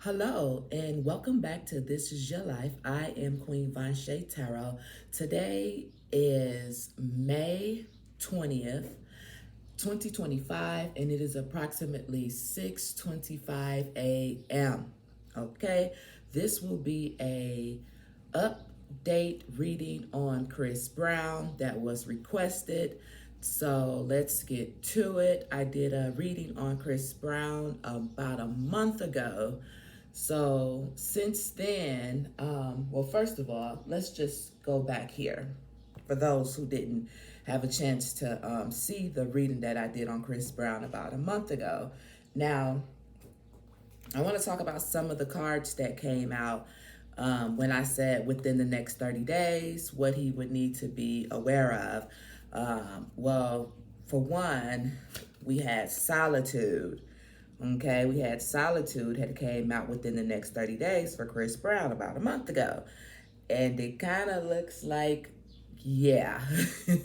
Hello and welcome back to This Is Your Life. I am Queen Von Shay Tarot. Today is May 20th, 2025, and it is approximately 6:25 a.m. Okay, this will be a update reading on Chris Brown that was requested. So let's get to it. I did a reading on Chris Brown about a month ago. So since then, well, first of all, let's just go back here for those who didn't have a chance to see the reading that I did on Chris Brown about a month ago. Now, I want to talk about some of the cards that came out when I said within the next 30 days, what he would need to be aware of. Well, for one, we had solitude. Okay, we had solitude had came out within the next 30 days for Chris Brown about a month ago. And it kind of looks like, yeah,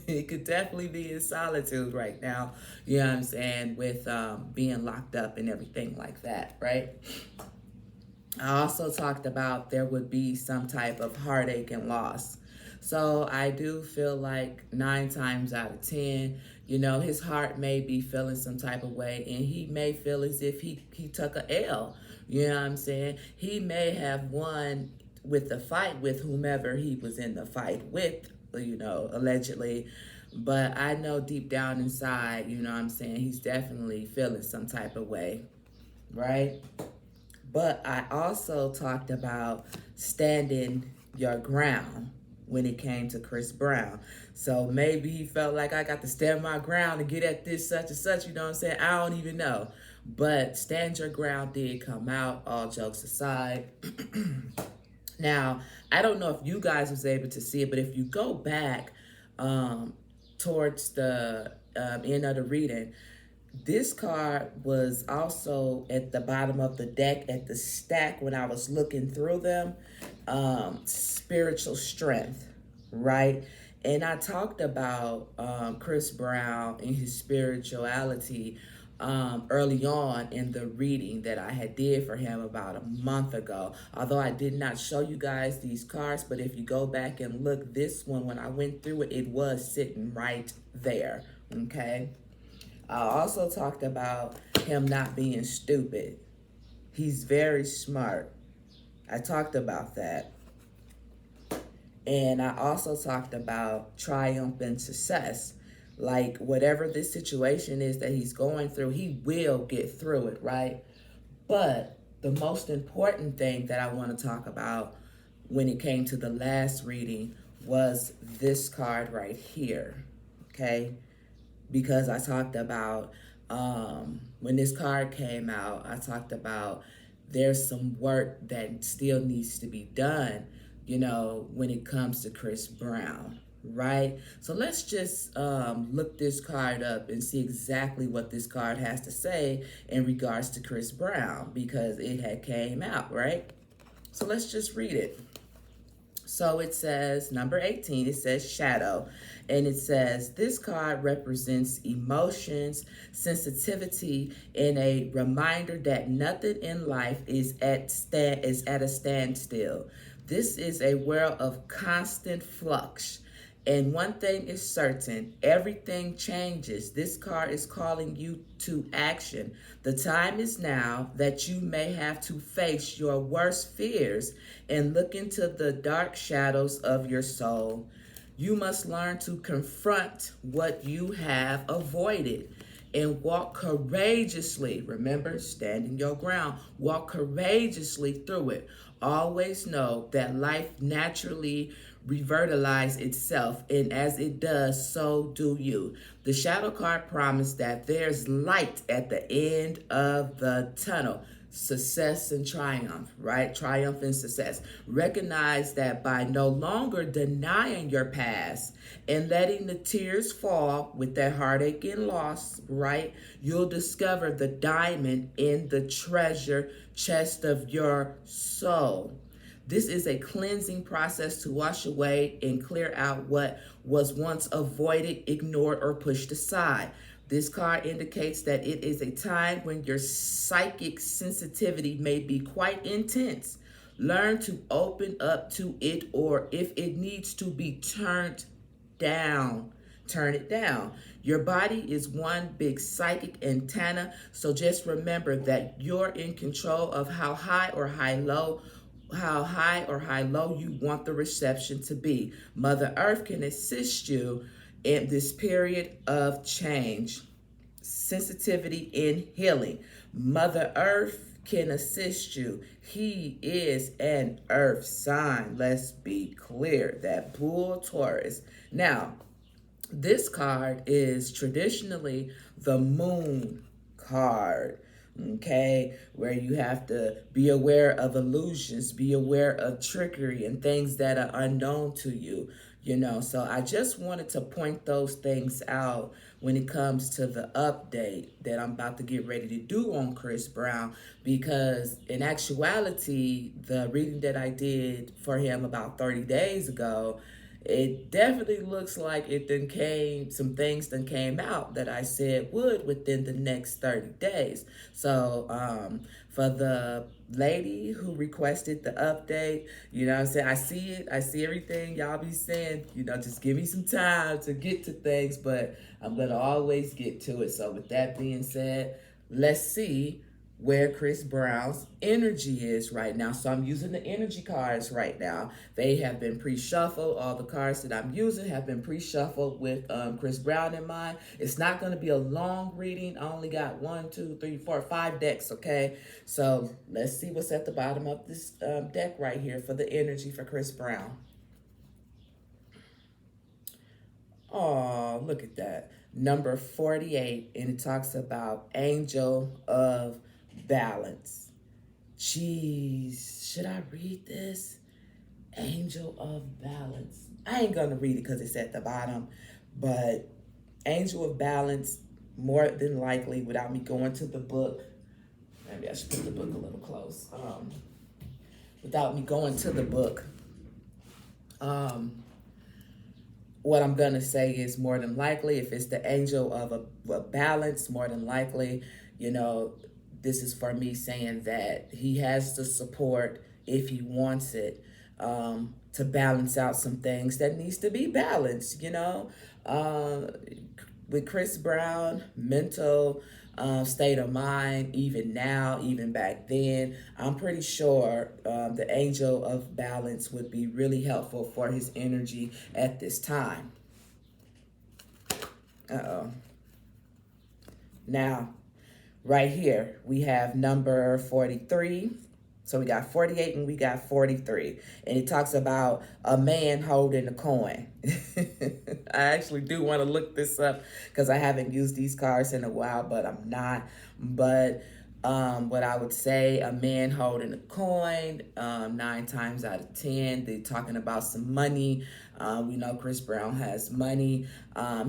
it could definitely be in solitude right now. You know what I'm saying? With being locked up and everything like that, right? I also talked about there would be some type of heartache and loss. So I do feel like 9 times out of 10, his heart may be feeling some type of way and he may feel as if he took a L. You know what I'm saying? He may have won with the fight with whomever he was in the fight with, allegedly. But I know deep down inside, you know what I'm saying, he's definitely feeling some type of way, right? But I also talked about standing your ground when it came to Chris Brown. So maybe he felt like I got to stand my ground and get at this such and such, you know what I'm saying? I don't even know. But stand your ground did come out, all jokes aside. Now, I don't know if you guys was able to see it, but if you go back towards the end of the reading, this card was also at the bottom of the deck at the stack when I was looking through them. Spiritual strength, right? And I talked about Chris Brown and his spirituality early on in the reading that I had did for him about a month ago. Although I did not show you guys these cards, but if you go back and look, this one, when I went through it, it was sitting right there, okay? I also talked about him not being stupid. He's very smart. I talked about that. And I also talked about triumph and success. Like whatever this situation is that he's going through, he will get through it, right? But the most important thing that I want to talk about when it came to the last reading was this card right here, okay? Because I talked about when this card came out, I talked about there's some work that still needs to be done, when it comes to Chris Brown, right? So let's just look this card up and see exactly what this card has to say in regards to Chris Brown because it had came out, right? So let's just read it. So it says, number 18, it says shadow. And it says, this card represents emotions, sensitivity, and a reminder that nothing in life is at a standstill. This is a world of constant flux. And one thing is certain, everything changes. This card is calling you to action. The time is now that you may have to face your worst fears and look into the dark shadows of your soul. You must learn to confront what you have avoided and walk courageously. Remember, standing your ground. Walk courageously through it. Always know that life naturally revitalize itself, and as it does, so do you. The shadow card promised that there's light at the end of the tunnel. Success and triumph, right? Triumph and success. Recognize that by no longer denying your past and letting the tears fall with that heartache and loss, right? You'll discover the diamond in the treasure chest of your soul. This is a cleansing process to wash away and clear out what was once avoided, ignored, or pushed aside. This card indicates that it is a time when your psychic sensitivity may be quite intense. Learn to open up to it, or if it needs to be turned down, turn it down. Your body is one big psychic antenna, so just remember that you're in control of how high or high low you want the reception to be. Mother Earth can assist you in this period of change. Sensitivity in healing. Mother Earth can assist you. He is an earth sign. Let's be clear. That bull Taurus. Now, this card is traditionally the moon card, okay, where you have to be aware of illusions, be aware of trickery and things that are unknown to you, you know. So I just wanted to point those things out when it comes to the update that I'm about to get ready to do on Chris Brown, because in actuality, the reading that I did for him about 30 days ago, it definitely looks like some things then came out that I said would within the next 30 days. So for the lady who requested the update, you know what I'm saying, I see everything y'all be saying, you know, just give me some time to get to things, but I'm gonna always get to it. So with that being said, let's see where Chris Brown's energy is right now. So I'm using the energy cards right now. They have been pre-shuffled. All the cards that I'm using have been pre-shuffled with Chris Brown in mind. It's not going to be a long reading. I only got 1, 2, 3, 4, 5 decks, okay? So let's see what's at the bottom of this deck right here for the energy for Chris Brown. Oh, look at that. Number 48, and it talks about angel of balance. Jeez, should I read this? Angel of balance. I ain't gonna read it because it's at the bottom, but angel of balance, more than likely, without me going to the book, maybe I should put the book a little close. Without me going to the book, what I'm gonna say is more than likely, if it's the angel of a balance, more than likely, you know, this is for me saying that he has the support if he wants it, to balance out some things that needs to be balanced, you know. With Chris Brown, mental state of mind, even now, even back then, I'm pretty sure the angel of balance would be really helpful for his energy at this time. Uh-oh. Now, right here, we have number 43. So we got 48 and we got 43. And it talks about a man holding a coin. I actually do want to look this up because I haven't used these cards in a while, but I'm not. But what I would say, a man holding a coin, 9 times out of 10, they're talking about some money. We know Chris Brown has money.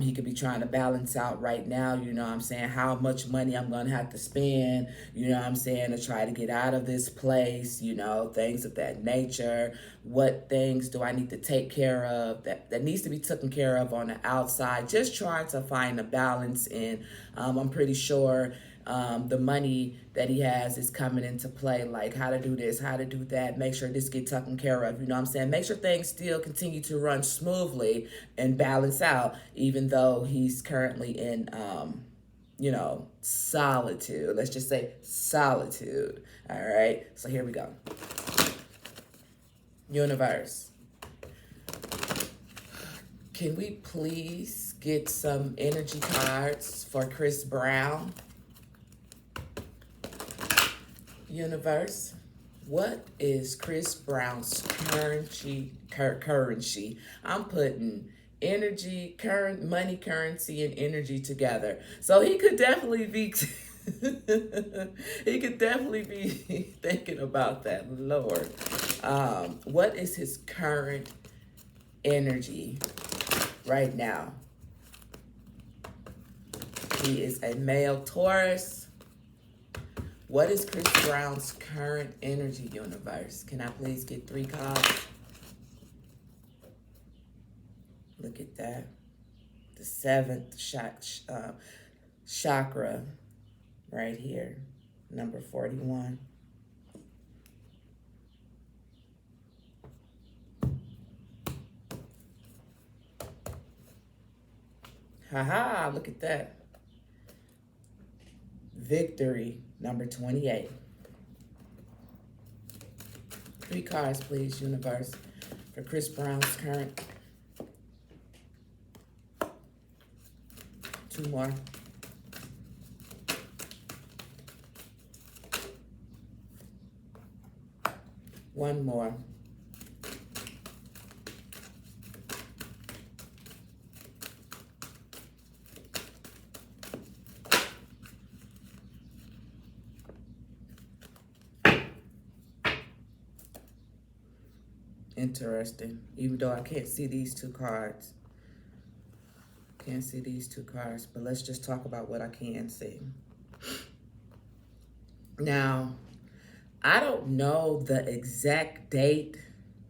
He could be trying to balance out right now, you know what I'm saying, how much money I'm going to have to spend, you know what I'm saying, to try to get out of this place, you know, things of that nature. What things do I need to take care of that needs to be taken care of on the outside? Just trying to find a balance in. I'm pretty sure the money that he has is coming into play, like how to do this, how to do that, make sure this gets taken care of, you know what I'm saying? Make sure things still continue to run smoothly and balance out, even though he's currently in, you know, solitude. Let's just say solitude. All right, so here we go. Universe, can we please get some energy cards for Chris Brown? Universe, what is Chris Brown's currency? I'm putting energy, current money, currency, and energy together. So he could definitely be he could definitely be thinking about that, Lord. What is his current energy right now? He is a male Taurus. What is Chris Brown's current energy, universe? Can I please get 3 cards? Look at that. The 7th shot. chakra right here, number 41. Haha, look at that. Victory, number 28. 3 cards, please, universe, for Chris Brown's current. 2 more. One more. Interesting. Even though I can't see these 2 cards. Can't see these 2 cards, but let's just talk about what I can see. Now, I don't know the exact date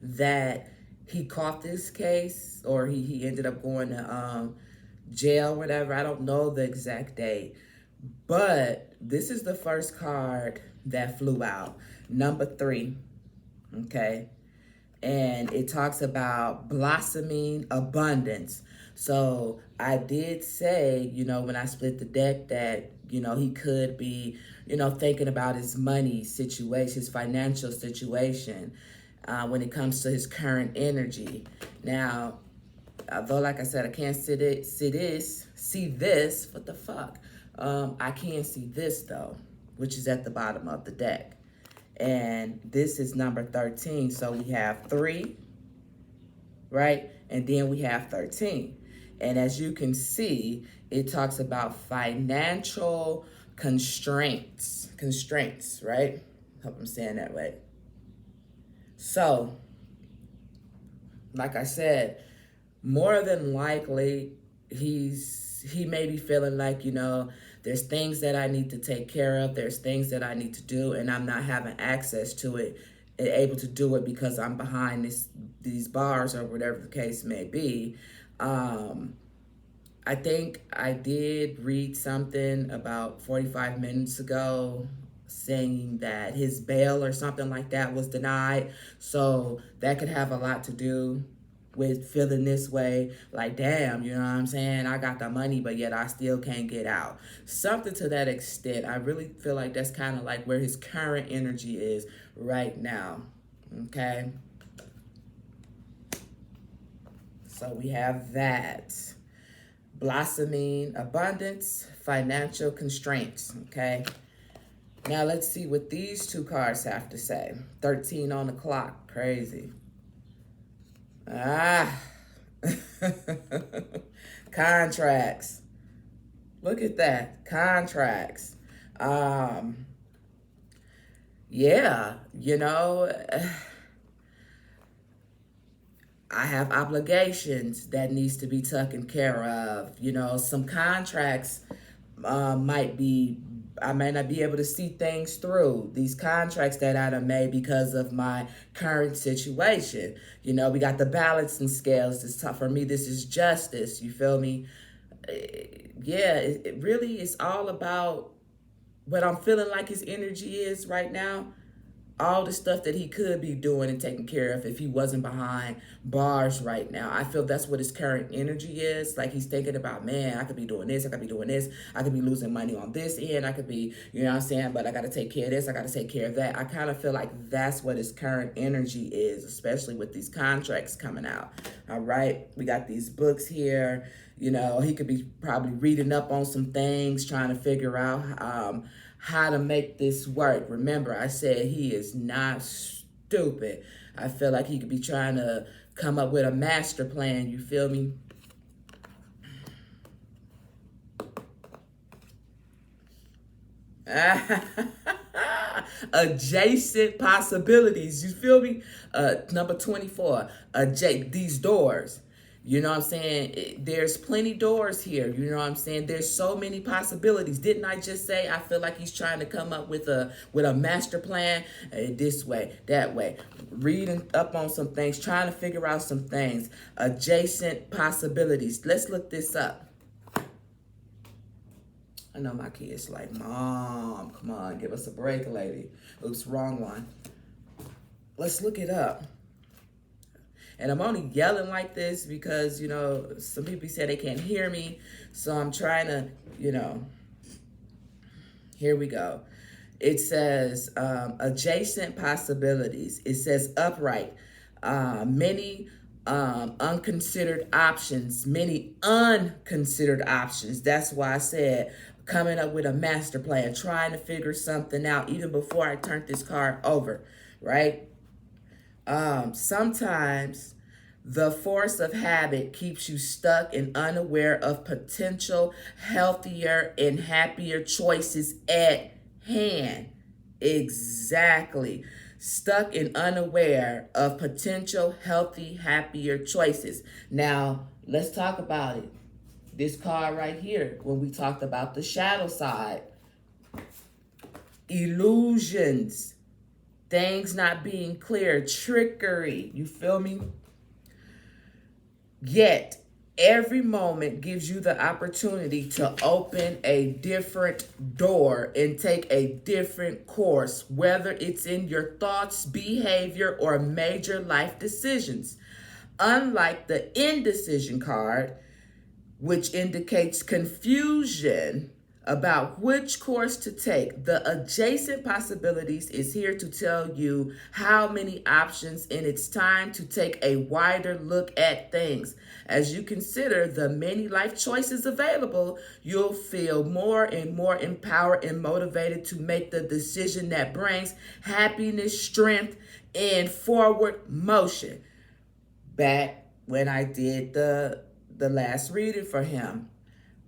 that he caught this case, or he ended up going to jail, whatever. I don't know the exact date, but this is the first card that flew out, number 3, okay? And it talks about blossoming abundance. So I did say, when I split the deck that, he could be, thinking about his money situation, his financial situation, when it comes to his current energy. Now, although, like I said, I can't see this, what the fuck? I can see this, though, which is at the bottom of the deck. And this is number 13. So we have 3, right? And then we have 13. And as you can see, it talks about financial constraints, right? Hope I'm saying that right. So, like I said, more than likely, he may be feeling like, there's things that I need to take care of. There's things that I need to do, and I'm not having access to it and able to do it because I'm behind these bars or whatever the case may be. I think I did read something about 45 minutes ago saying that his bail or something like that was denied. So that could have a lot to do with feeling this way, like, damn, you know what I'm saying? I got the money, but yet I still can't get out. Something to that extent. I really feel like that's kind of like where his current energy is right now, okay? So we have that. Blossoming abundance, financial constraints, okay? Now let's see what these 2 cards have to say. 13 on the clock, crazy. Contracts. Look at that, contracts. Yeah, I have obligations that needs to be taken care of. Some contracts I may not be able to see things through. These contracts that I done made because of my current situation. We got the balancing scales. It's tough for me. This is justice. You feel me? Yeah, it really is all about what I'm feeling like his energy is right now. All the stuff that he could be doing and taking care of if he wasn't behind bars right now. I feel that's what his current energy is. Like, he's thinking about, man, I could be doing this, I could be doing this, I could be losing money on this end, I could be, you know what I'm saying, but I got to take care of this, I got to take care of that. I kind of feel like that's what his current energy is, especially with these contracts coming out. All right, we got these books here. He could be probably reading up on some things, trying to figure out how to make this work. Remember, I said he is not stupid. I feel like he could be trying to come up with a master plan. You feel me? Adjacent possibilities. You feel me? Number 24. These doors. You know what I'm saying? There's plenty doors here. You know what I'm saying? There's so many possibilities. Didn't I just say I feel like he's trying to come up with a master plan? This way, that way. Reading up on some things, trying to figure out some things. Adjacent possibilities. Let's look this up. I know my kids like, Mom, come on, give us a break, lady. Oops, wrong one. Let's look it up. And I'm only yelling like this because, some people say they can't hear me. So I'm trying to, here we go. It says adjacent possibilities. It says upright. Many unconsidered options. Many unconsidered options. That's why I said coming up with a master plan, trying to figure something out even before I turned this card over, right? Sometimes the force of habit keeps you stuck and unaware of potential healthier and happier choices at hand. Exactly. Stuck and unaware of potential healthy, happier choices. Now, let's talk about it. This card right here, when we talked about the shadow side, illusions, things not being clear, trickery, you feel me? Yet, every moment gives you the opportunity to open a different door and take a different course, whether it's in your thoughts, behavior, or major life decisions. Unlike the indecision card, which indicates confusion about which course to take, the adjacent possibilities is here to tell you how many options, and it's time to take a wider look at things. As you consider the many life choices available, you'll feel more and more empowered and motivated to make the decision that brings happiness, strength, and forward motion. Back when I did the last reading for him,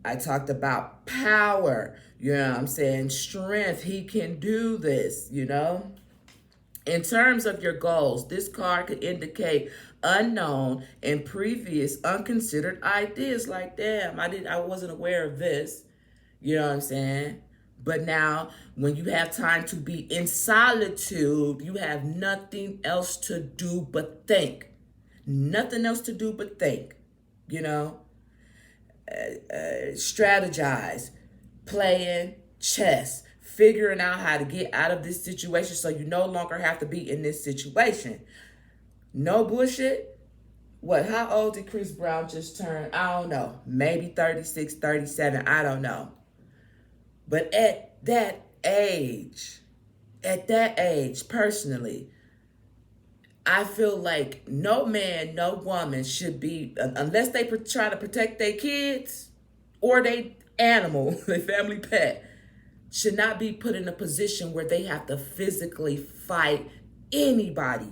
I talked about power, strength. He can do this. In terms of your goals, this card could indicate unknown and previous unconsidered ideas. Like, damn, I wasn't aware of this. You know what I'm saying? But now, when you have time to be in solitude, you have nothing else to do but think. Nothing else to do but think. Strategize, playing chess, figuring out how to get out of this situation so you no longer have to be in this situation. No bullshit. How old did Chris Brown just turn? I don't know. Maybe 36, 37. I don't know. But at that age, personally, I feel like no man, no woman should be, unless they try to protect their kids or their animal, their family pet, should not be put in a position where they have to physically fight anybody.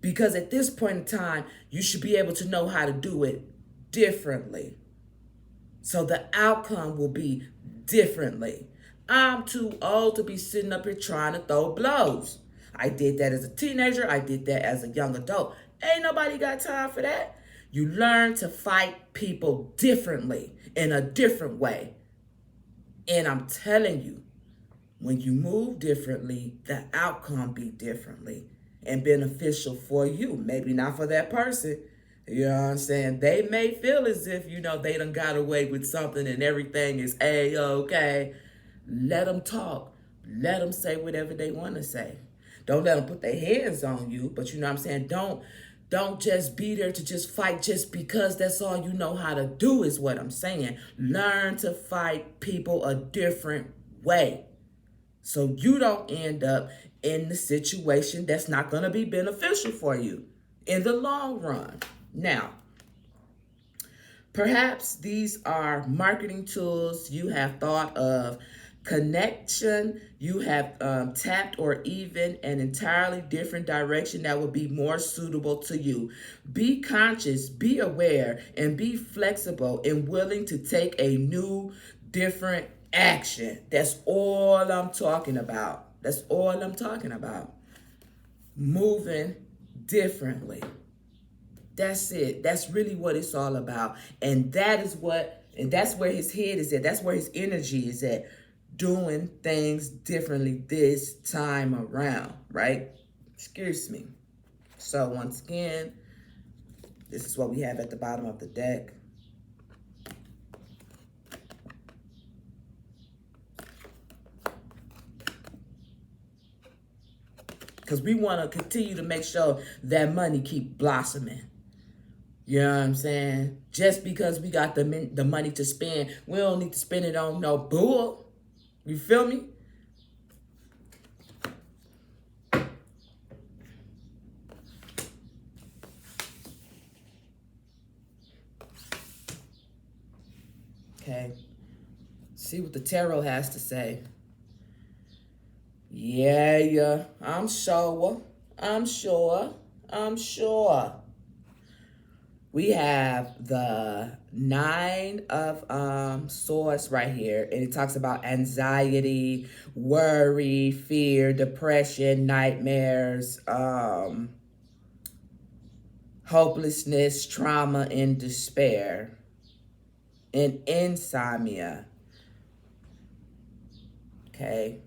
Because at this point in time, you should be able to know how to do it differently. So the outcome will be differently. I'm too old to be sitting up here trying to throw blows. I did that as a teenager. I did that as a young adult. Ain't nobody got time for that. You learn to fight people differently, in a different way. And I'm telling you, when you move differently, the outcome be differently and beneficial for you. Maybe not for that person. You know what I'm saying? They may feel as if, they done got away with something and everything is A-okay. Let them talk. Let them say whatever they want to say. Don't let them put their hands on you, but you know what I'm saying? Don't just be there to just fight just because that's all you know how to do is what I'm saying. Learn to fight people a different way so you don't end up in the situation that's not going to be beneficial for you in the long run. Now, perhaps these are marketing tools you have thought of, connection you have tapped, or even an entirely different direction that would be more suitable to you. Be conscious, be aware, and be flexible and willing to take a new, different action. That's all I'm talking about. That's all I'm talking about. Moving differently. That's it. That's really what it's all about. And that's where his head is at. That's where his energy is at. Doing things differently this time around, right? Excuse me. So once again, this is what we have at the bottom of the deck. because we want to continue to make sure that money keep blossoming. You know what I'm saying? Just because we got the money to spend, we don't need to spend it on no bull. You feel me? Okay. See what the tarot has to say. Yeah. I'm sure. We have the 9 of Swords right here, and it talks about anxiety, worry, fear, depression, nightmares, hopelessness, trauma, and despair, and insomnia. Okay.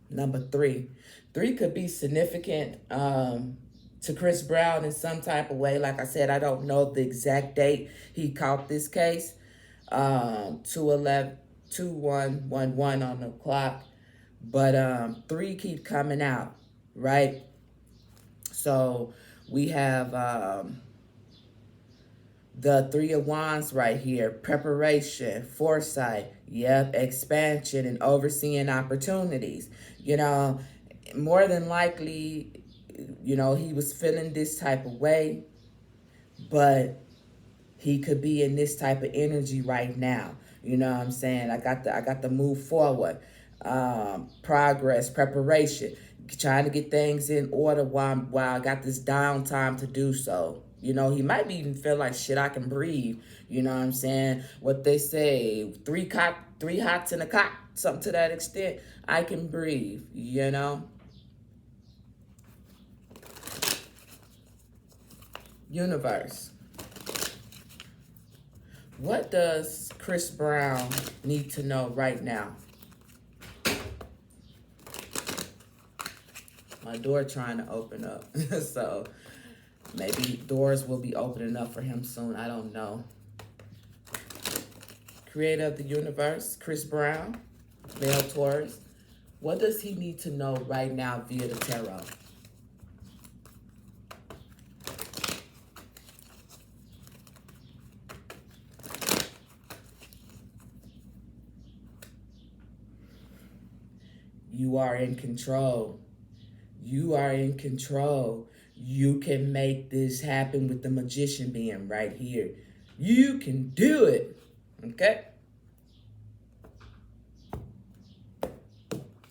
Number 3. 3 could be significant to Chris Brown in some type of way. Like I said, I don't know the exact date he caught this case. 2111 on the clock. But 3 keep coming out, right? So we have the 3 of Wands right here. Preparation, foresight, expansion, and overseeing opportunities. More than likely, he was feeling this type of way, but he could be in this type of energy right now. You know what I'm saying? I got to move forward. Progress, preparation, trying to get things in order while I got this downtime to do so. He might even feel like, shit, I can breathe. You know what I'm saying? What they say, three hots in a cot, something to that extent. I can breathe, Universe. What does Chris Brown need to know right now? My door trying to open up. So maybe doors will be opening up for him soon. I don't know. Creator of the universe, Chris Brown, male Taurus. What does he need to know right now via the tarot? You are in control. You are in control. You can make this happen with the magician being right here. You can do it. Okay?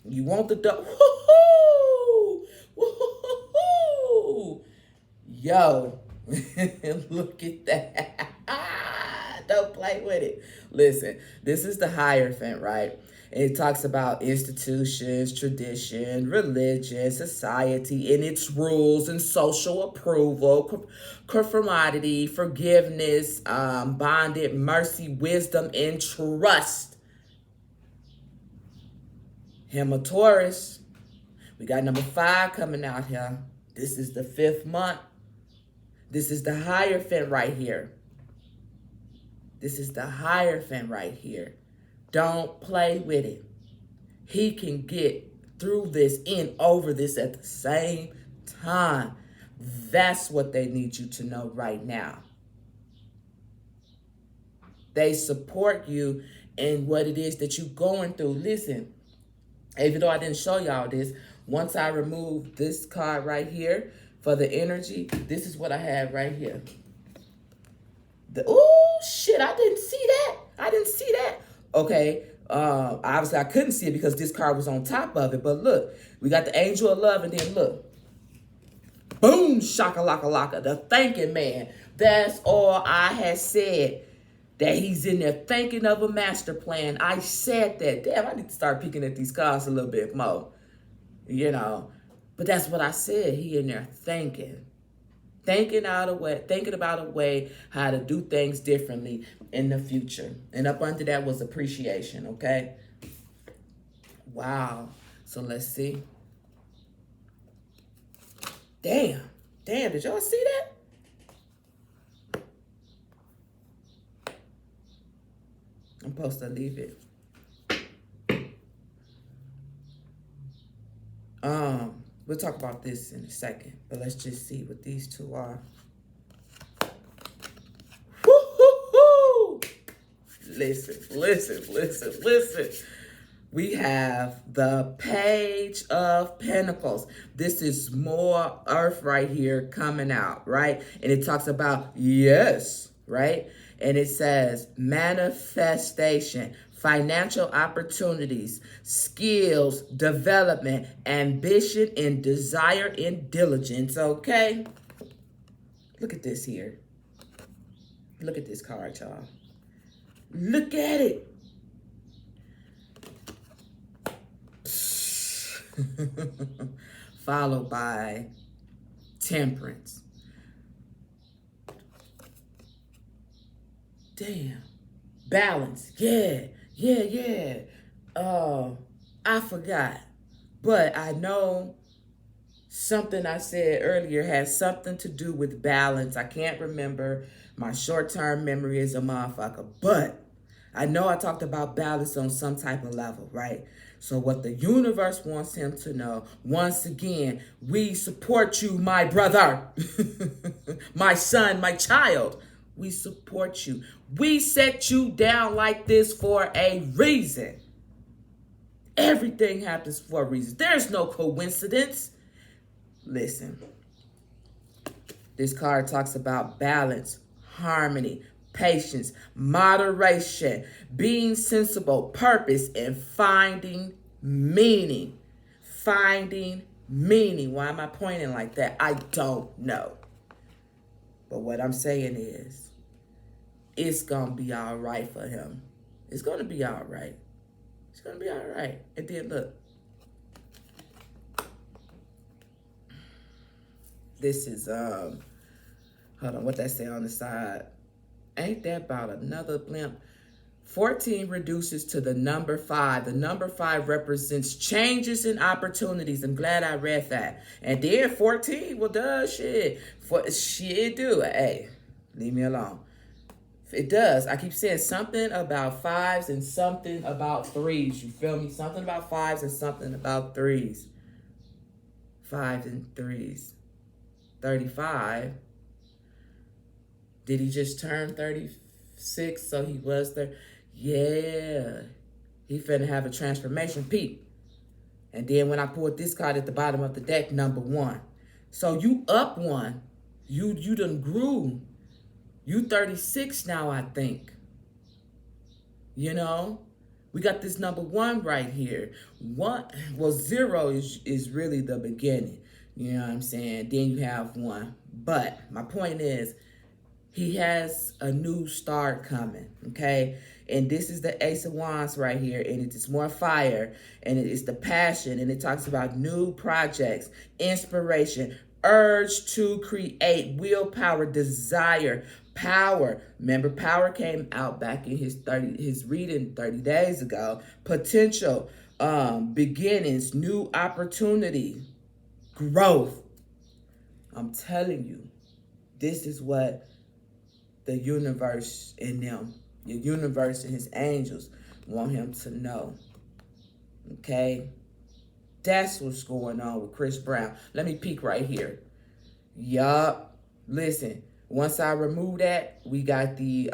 You want the dough? Woo-hoo! Woo-hoo! Yo, look at that. Don't play with it. Listen, this is the Hierophant, right? And it talks about institutions, tradition, religion, society, and its rules and social approval, conformity, forgiveness, bonded, mercy, wisdom, and trust. Him a Taurus. We got number 5 coming out here. This is the 5th month. This is the Hierophant right here. This is the Hierophant right here. Don't play with it. He can get through this and over this at the same time. That's what they need you to know right now. They support you in what it is that you're going through. Listen, even though I didn't show y'all this, once I remove this card right here for the energy, this is what I have right here. Oh, shit, I didn't see that. Okay, obviously I couldn't see it because this card was on top of it. But look, we got the Angel of Love, and then look. Boom, shaka-laka-laka, the thanking man. That's all I had said. That he's in there thinking of a master plan. I said that. Damn, I need to start picking at these cards a little bit more. But that's what I said. He in there thinking. Thinking about a way how to do things differently in the future. And up under that was appreciation, okay? Wow. So let's see. Damn, did y'all see that? I'm supposed to leave it. We'll talk about this in a second, but let's just see what these two are. Woo-hoo-hoo! Listen. We have the Page of Pentacles. This is more earth right here coming out, right? And it talks about yes, right? And it says manifestation, financial opportunities, skills, development, ambition, and desire and diligence, okay? Look at this here. Look at this card, y'all. Look at it. Followed by temperance. Damn. Balance. Yeah. I forgot. But I know something I said earlier has something to do with balance. I can't remember. My short-term memory is a motherfucker. But I know I talked about balance on some type of level, right? So what the universe wants him to know, once again, we support you, my brother, my son, my child. We support you. We set you down like this for a reason. Everything happens for a reason. There's no coincidence. Listen, this card talks about balance, harmony, patience, moderation, being sensible, purpose, and finding meaning. Finding meaning. Why am I pointing like that? I don't know. But what I'm saying is, it's going to be all right for him. It's going to be all right. It's going to be all right. And then look. This is, hold on, what that say on the side? Ain't that about another blimp? 14 reduces to the number 5. The number 5 represents changes and opportunities. I'm glad I read that. And then 14, well, duh, shit. Shit do. Hey, leave me alone. It does. I keep saying something about 5s and something about 3s. You feel me? Something about 5s and something about 3s. 5s and 3s. 35. Did he just turn 36? So he was there. Yeah. He finna have a transformation peak. And then when I pulled this card at the bottom of the deck, number 1. So you up 1. You done grew. You 36 now, I think. You know? We got this number 1 right here. 0 is really the beginning. You know what I'm saying? Then you have 1. But my point is, he has a new start coming, okay? And this is the Ace of Wands right here, and it's more fire, and it's the passion, and it talks about new projects, inspiration, urge to create, willpower, desire, power. Remember, power came out back in his reading 30 days ago. Potential, beginnings, new opportunity, growth. I'm telling you, this is what the universe and them, the universe and his angels want him to know. Okay? That's what's going on with Chris Brown. Let me peek right here. Yup. Listen, once I remove that, we got the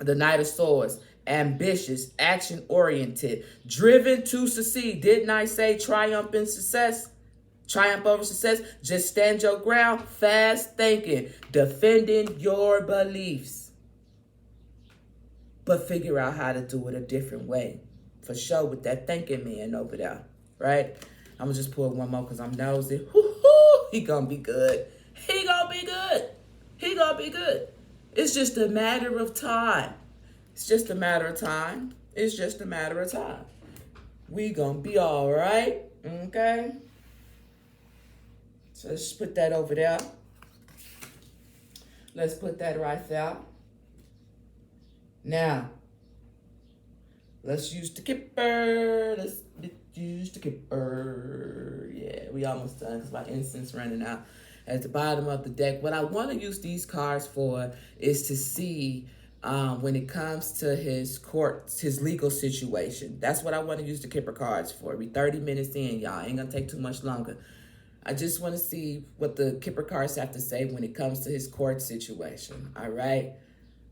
Knight of Swords. Ambitious, action-oriented, driven to succeed. Didn't I say triumph and success? Triumph over success. Just stand your ground. Fast thinking. Defending your beliefs. But figure out how to do it a different way. For sure with that thinking man over there. Right? I'm going to just pull one more because I'm nosy. He going to be good. He going to be good. He going to be good. It's just a matter of time. It's just a matter of time. It's just a matter of time. We going to be all right. Okay? So let's put that over there. Let's put that right there. Now, let's use the kipper. Let's use the kipper. Yeah, we almost done because my incense running out. At the bottom of the deck, what I want to use these cards for is to see when it comes to his legal situation. That's what I want to use the Kipper cards for. Be 30 minutes in, y'all. Ain't gonna take too much longer. I just want to see what the Kipper cards have to say when it comes to his court situation. All right.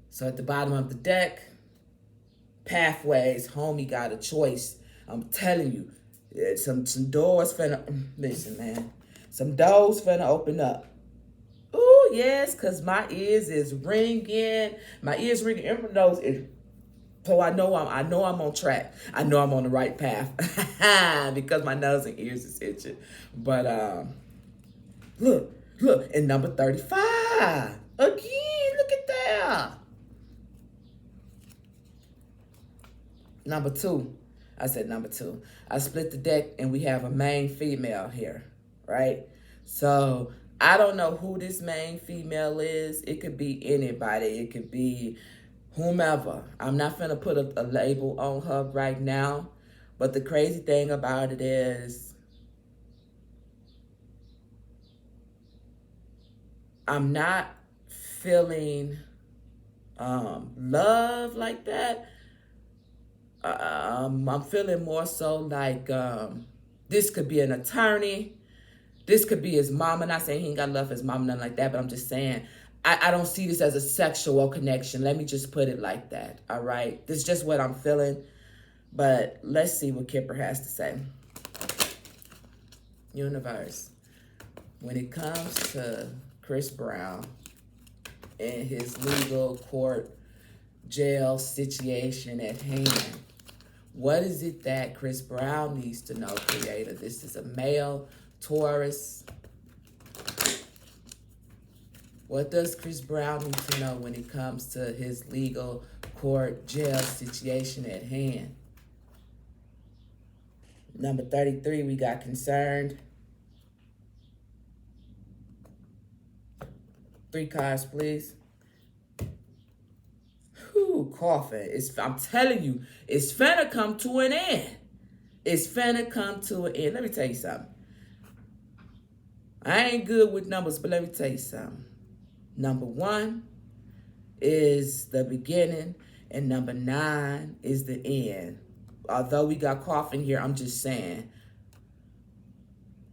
So at the bottom of the deck, pathways, homie got a choice. I'm telling you, some doors finna, listen, man, some doors finna open up. Oh yes, cause my ears is ringing. My ears ringing. And my nose is. So I know I'm on track. I know I'm on the right path because my nose and ears is itching. But look, in number 35 again. Look at that. Number 2. I said number 2. I split the deck and we have a main female here, right? So I don't know who this main female is. It could be anybody. It could be whomever. I'm not finna put a label on her right now. But the crazy thing about it is I'm not feeling love like that. I'm feeling more so like this could be an attorney. This could be his mama. Not saying he ain't got love for his mama, nothing like that, but I'm just saying I don't see this as a sexual connection. Let me just put it like that, all right? This is just what I'm feeling, but let's see what Kipper has to say. Universe, when it comes to Chris Brown and his legal court jail situation at hand, what is it that Chris Brown needs to know, Creator? This is a male Taurus. What does Chris Brown need to know when it comes to his legal court jail situation at hand? Number 33, we got concerned. 3 cards, please. Whew, coughing. I'm telling you, it's finna come to an end. It's finna come to an end. Let me tell you something. I ain't good with numbers, but let me tell you something. Number 1 is the beginning, and number 9 is the end. Although we got coughing here, I'm just saying.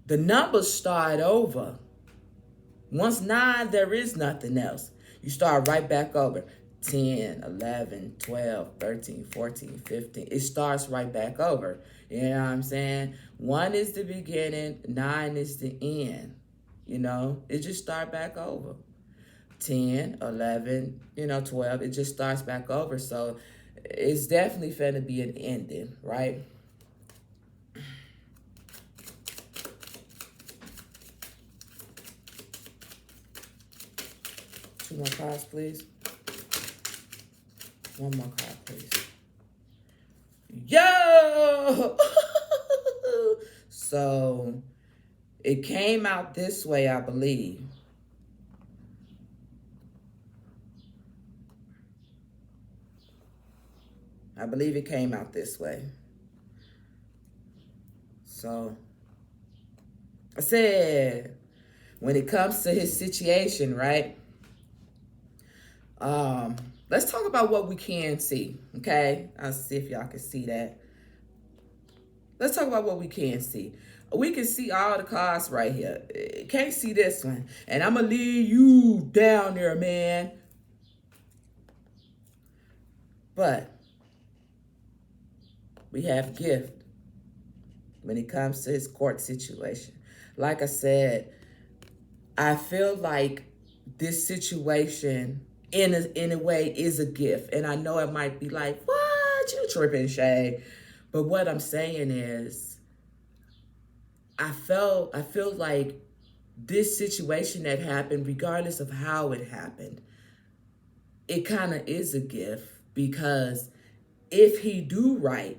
The numbers start over. Once 9, there is nothing else. You start right back over. 10, 11, 12, 13, 14, 15. It starts right back over. You know what I'm saying? 1 is the beginning, 9 is the end. You know, it just starts back over. 10, 11, 12, it just starts back over. So it's definitely finna be an ending, right? Two more cards, please. One more card, please. Yo! So it came out this way, I believe. I believe it came out this way. So I said, when it comes to his situation, right? Let's talk about what we can see, okay? I'll see if y'all can see that. Let's talk about what we can see. We can see all the cards right here. Can't see this one. And I'm going to leave you down there, man. But we have gift when it comes to his court situation. Like I said, I feel like this situation in a way is a gift. And I know it might be like, what? You tripping, Shay. But what I'm saying is, I feel like this situation that happened, regardless of how it happened, it kind of is a gift, because if he do right,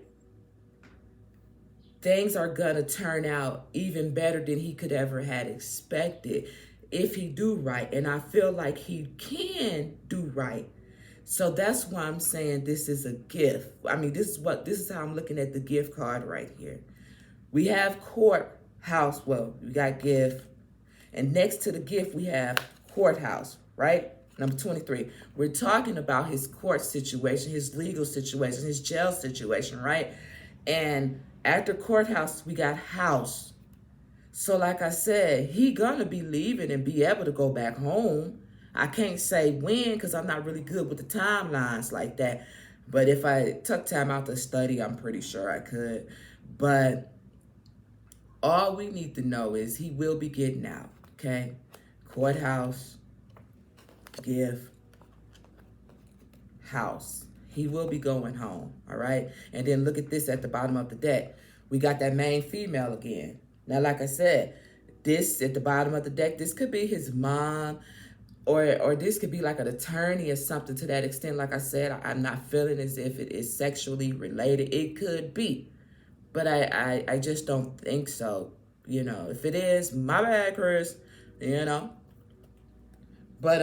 things are gonna turn out even better than he could ever had expected if he do right. And I feel like he can do right. So that's why I'm saying this is a gift. I mean, this is how I'm looking at the gift card right here. We have courthouse. Well, we got gift. And next to the gift, we have courthouse, right? Number 23, we're talking about his court situation, his legal situation, his jail situation, right? And after courthouse, we got house. So like I said, he gonna be leaving and be able to go back home. I can't say when because I'm not really good with the timelines like that. But if I took time out to study, I'm pretty sure I could. But all we need to know is he will be getting out, okay? Courthouse, give, house. He will be going home, all right? And then look at this at the bottom of the deck. We got that main female again. Now, like I said, this at the bottom of the deck, this could be his mom, or this could be like an attorney or something to that extent. Like I said, I'm not feeling as if it is sexually related. It could be, but I just don't think so. You know, if it is, my bad, Chris. You know, but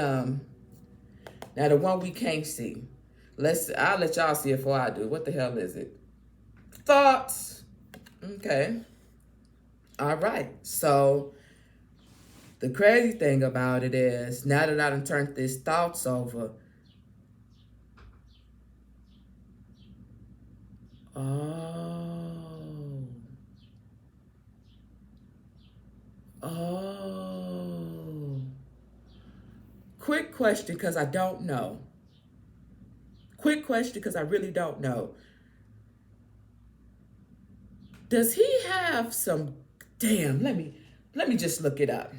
now the one we can't see. I'll let y'all see it before I do. What the hell is it? Thoughts. Okay. All right. So the crazy thing about it is, now that I done turned these thoughts over, oh, oh. Quick question, because I don't know. Quick question, because I really don't know. Does he have some? Damn. Let me just look it up.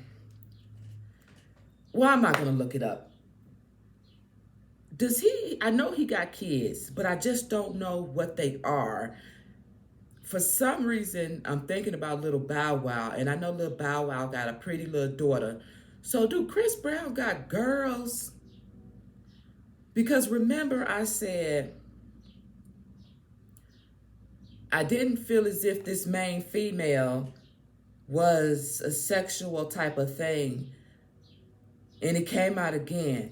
Well, I'm not gonna look it up. Does he? I know he got kids, but I just don't know what they are. For some reason, I'm thinking about little Bow Wow, and I know little Bow Wow got a pretty little daughter. So, do Chris Brown got girls? Because remember, I said I didn't feel as if this main female was a sexual type of thing, and it came out again.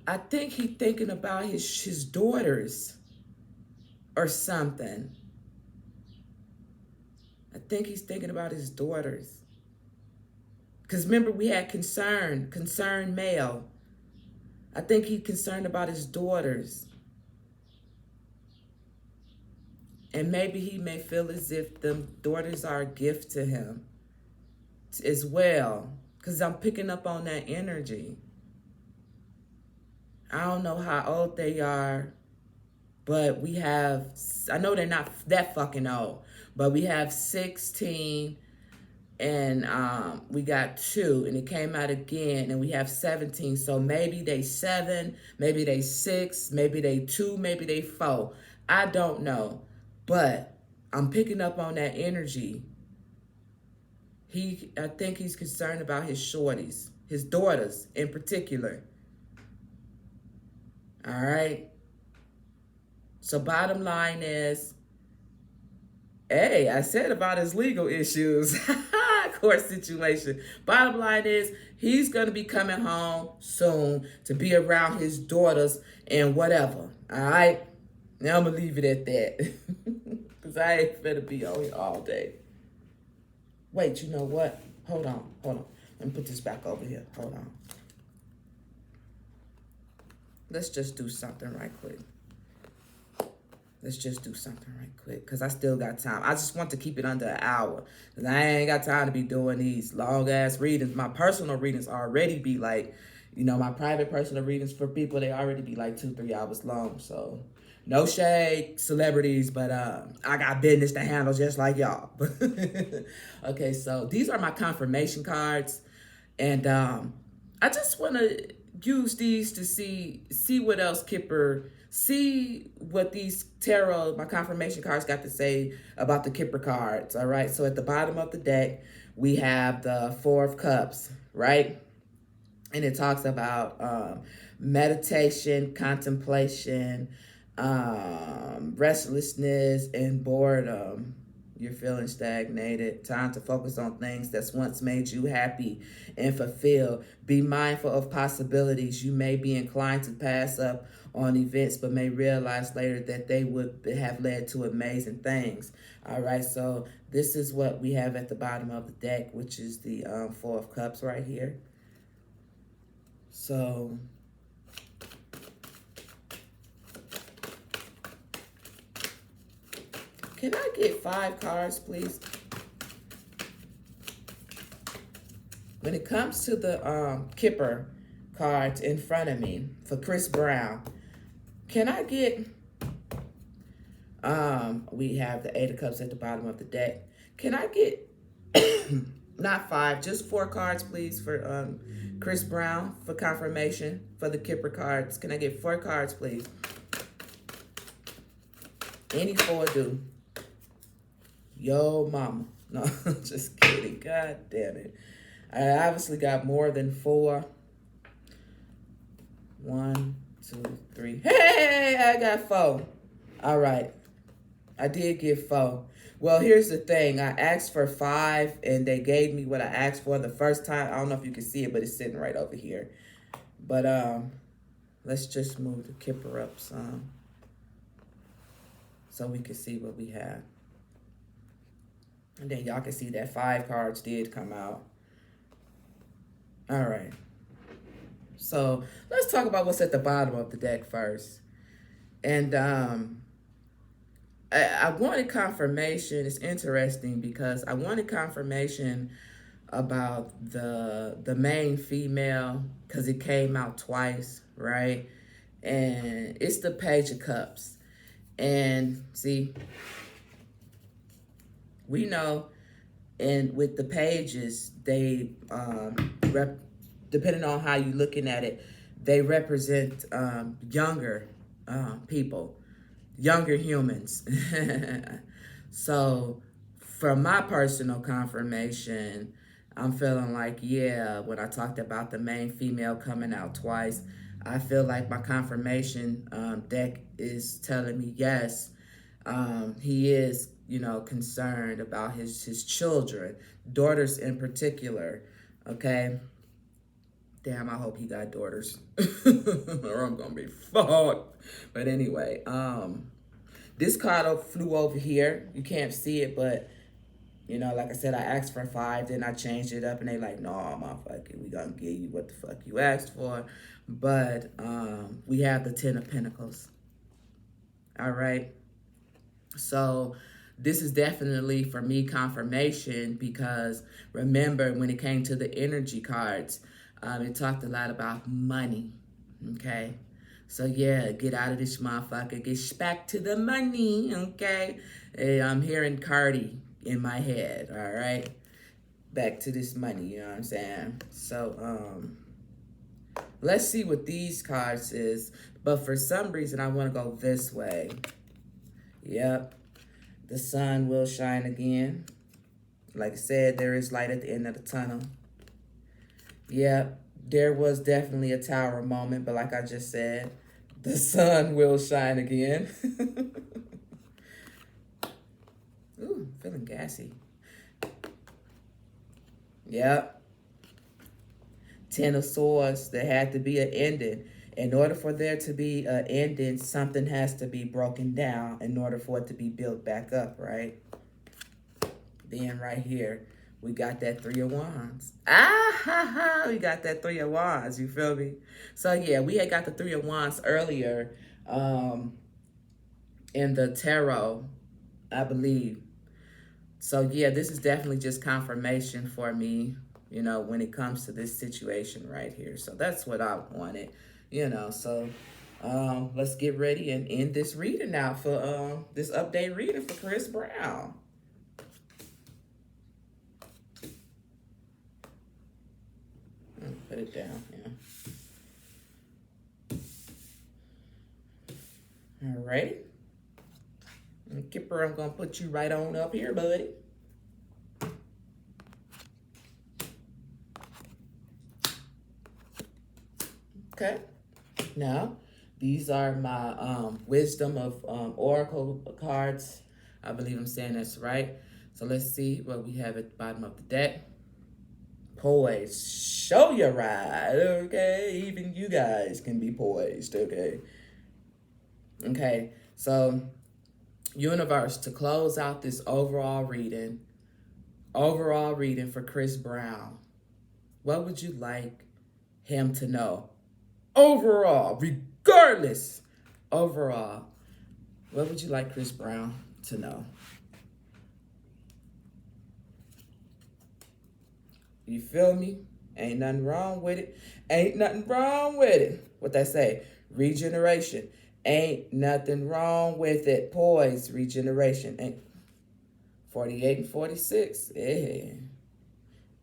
I think he thinking about his daughters or something. I think he's thinking about his daughters. Because remember, we had concerned male. I think he's concerned about his daughters. And maybe he may feel as if the daughters are a gift to him as well. Because I'm picking up on that energy. I don't know how old they are, but we have, I know they're not that fucking old, but we have 16 and we got 2 and it came out again and we have 17. So maybe they 7, maybe they 6, maybe they 2, maybe they 4. I don't know, but I'm picking up on that energy. I think he's concerned about his shorties, his daughters in particular. All right. So bottom line is, hey, I said about his legal issues, court situation. Bottom line is, he's going to be coming home soon to be around his daughters and whatever. All right. Now I'm going to leave it at that. Because I ain't finna be on here all day. Wait, you know what? Hold on. Let me put this back over here. Hold on. Let's just do something right quick. Because I still got time. I just want to keep it under an hour. Because I ain't got time to be doing these long-ass readings. My personal readings already be like, my private personal readings for people, they already be like 2-3 hours long. So, no shade, celebrities, but I got business to handle just like y'all. Okay, so these are my confirmation cards. And I just want to use these to see what else Kipper, see what these tarot, my confirmation cards, got to say about the Kipper cards. All right, so at the bottom of the deck, we have the 4 of Cups, right? And it talks about meditation, contemplation, restlessness, and boredom. You're feeling stagnated. Time to focus on things that's once made you happy and fulfilled. Be mindful of possibilities. You may be inclined to pass up on events, but may realize later that they would have led to amazing things. All right, so this is what we have at the bottom of the deck, which is the 4 of Cups right here. So can I get 5 cards, please? When it comes to the Kipper cards in front of me for Chris Brown, can I get, we have the 8 of Cups at the bottom of the deck. Can I get, not 5, just 4 cards, please, for Chris Brown for confirmation for the Kipper cards? Can I get 4 cards, please? Any 4 do. Yo, mama. No, just kidding. God damn it. I obviously got more than 4. 1, 2, 3. Hey, I got 4. All right. I did get 4. Well, here's the thing. I asked for 5, and they gave me what I asked for the first time. I don't know if you can see it, but it's sitting right over here. But let's just move the Kipper up some so we can see what we have. And then y'all can see that 5 cards did come out. All right. So let's talk about what's at the bottom of the deck first. And I wanted confirmation. It's interesting because I wanted confirmation about the main female because it came out twice, right? And it's the Page of Cups. And see, we know, and with the pages, they depending on how you're looking at it, they represent younger people, younger humans. So for my personal confirmation, I'm feeling like, yeah, when I talked about the main female coming out twice, I feel like my confirmation deck is telling me, yes, he is, concerned about his children, daughters in particular, okay? Damn, I hope he got daughters or I'm gonna be fucked. But anyway, this card flew over here. You can't see it, but like I said, I asked for 5, then I changed it up and they like, no, motherfucker, we gonna give you what the fuck you asked for. But we have the 10 of Pentacles. All right. So this is definitely for me confirmation because remember when it came to the energy cards, it talked a lot about money, okay? So yeah, get out of this motherfucker, get back to the money, okay? And I'm hearing Cardi in my head, all right? Back to this money, you know what I'm saying? So let's see what these cards is. But for some reason, I want to go this way. Yep. The sun will shine again. Like I said, there is light at the end of the tunnel. Yep, there was definitely a tower moment, but like I just said, the sun will shine again. Ooh, feeling gassy. Yep. 10 of Swords, there had to be an ending. In order for there to be an ending, something has to be broken down in order for it to be built back up, right? Then right here, we got that 3 of Wands. We got that 3 of Wands, you feel me? So yeah, we had got the 3 of Wands earlier in the tarot, I believe. So yeah, this is definitely just confirmation for me, when it comes to this situation right here. So that's what I wanted, so let's get ready and end this reading now for this update reading for Chris Brown. Put it down, yeah. All right. And Kipper, I'm going to put you right on up here, buddy. Okay. Now, these are my Wisdom of Oracle cards. I believe I'm saying that's right. So let's see what we have at the bottom of the deck. Poised. Show your ride, okay? Even you guys can be poised, okay? Okay, so universe, to close out this overall reading for Chris Brown, what would you like him to know? Overall, regardless, overall, what would you like Chris Brown to know? You feel me? Ain't nothing wrong with it. Ain't nothing wrong with it. What they say? Regeneration. Ain't nothing wrong with it. Poise, regeneration. Ain't 48 and 46. Yeah.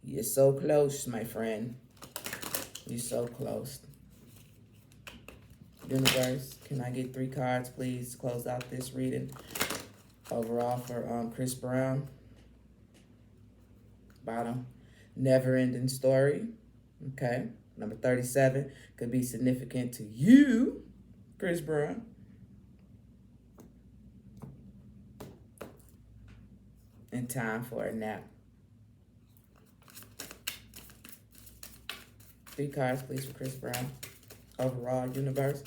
You're so close, my friend. You're so close. Universe, can I get 3 cards, please, to close out this reading overall for Chris Brown? Bottom. Never ending story. Okay. Number 37 could be significant to you, Chris Brown. And time for a nap. 3 cards, please, for Chris Brown. Overall, universe.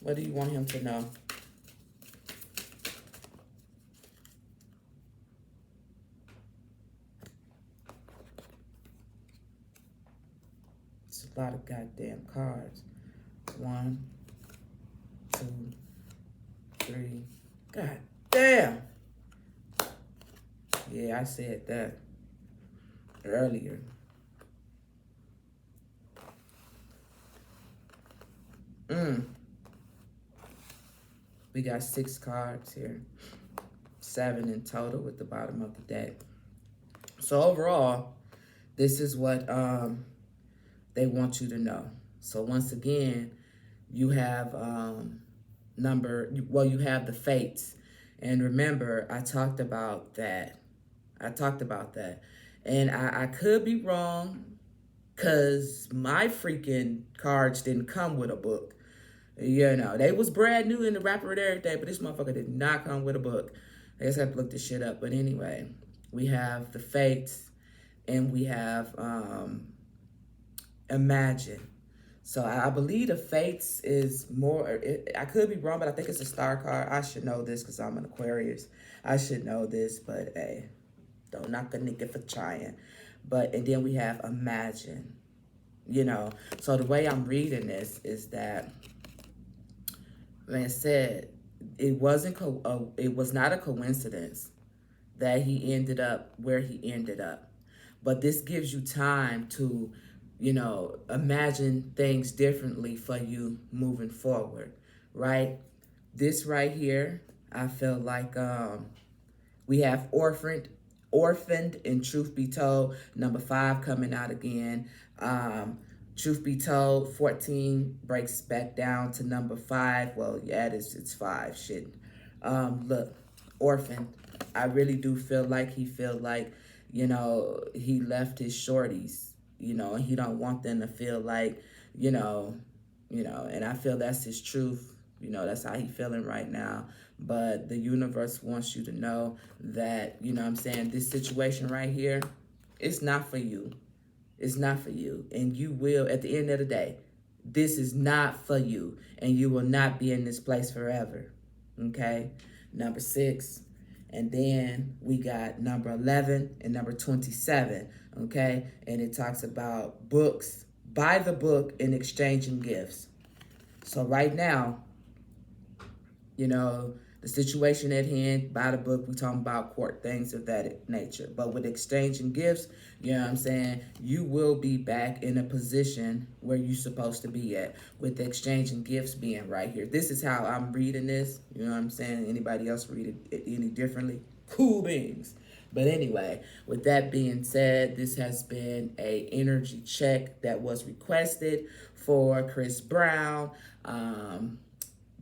What do you want him to know? It's a lot of goddamn cards. 1, 2, 3. God damn. Yeah, I said that earlier. We got 6 cards here. 7 in total with the bottom of the deck. So overall, this is what they want you to know. So once again, you have you have the fates. And remember, I talked about that. And I could be wrong because my freaking cards didn't come with a book. You know, they was brand new in the wrapper and everything, but this motherfucker did not come with a book. I guess I have to look this shit up. But anyway, we have the fates and we have imagine. So I believe the fates is more, I could be wrong, but I think it's a star card. I should know this because I'm an Aquarius. I should know this, but hey, don't knock a nigga for trying. And then we have imagine, you know. So the way I'm reading this is that, like I said, it was not a coincidence that he ended up where he ended up. But this gives you time to, you know, imagine things differently for you moving forward, right? This right here, I feel like we have orphaned, and truth be told, number 5 coming out again. Truth be told, 14 breaks back down to number 5. Well, yeah, it's 5. Shit. Look, orphan. I really do feel like you know, he left his shorties, you know, and he don't want them to feel like, you know, and I feel that's his truth. You know, that's how he feeling right now. But the universe wants you to know that, you know what I'm saying, this situation right here, it's not for you. It's not for you. And you will, at the end of the day, this is not for you. And you will not be in this place forever. Okay? Number 6. And then we got number 11 and number 27. Okay? And it talks about books. Buy the book and exchanging gifts. So right now, you know, the situation at hand, buy the book, we talking about court, things of that nature. But with exchanging gifts, you know what I'm saying, you will be back in a position where you're supposed to be at, with the exchanging gifts being right here. This is how I'm reading this. You know what I'm saying? Anybody else read it any differently? Cool beans. But anyway, with that being said, this has been a energy check that was requested for Chris Brown.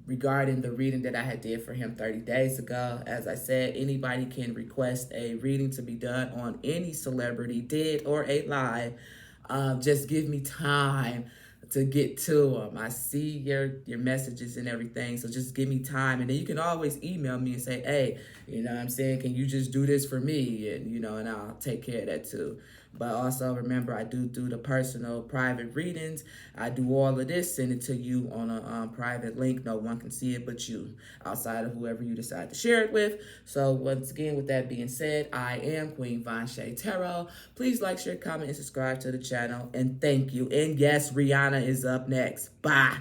Regarding the reading that I had did for him 30 days ago. As I said, anybody can request a reading to be done on any celebrity, dead or alive. Just give me time to get to them. I see your messages and everything, so just give me time. And then you can always email me and say, hey, you know what I'm saying, can you just do this for me? And, you know, and I'll take care of that too. But also remember, I do the personal private readings. I do all of this, send it to you on a private link. No one can see it but you, outside of whoever you decide to share it with. So once again, with that being said, I am Queen Von Shay Tarot. Please like, share, comment, and subscribe to the channel. And thank you. And yes, Rihanna is up next. Bye.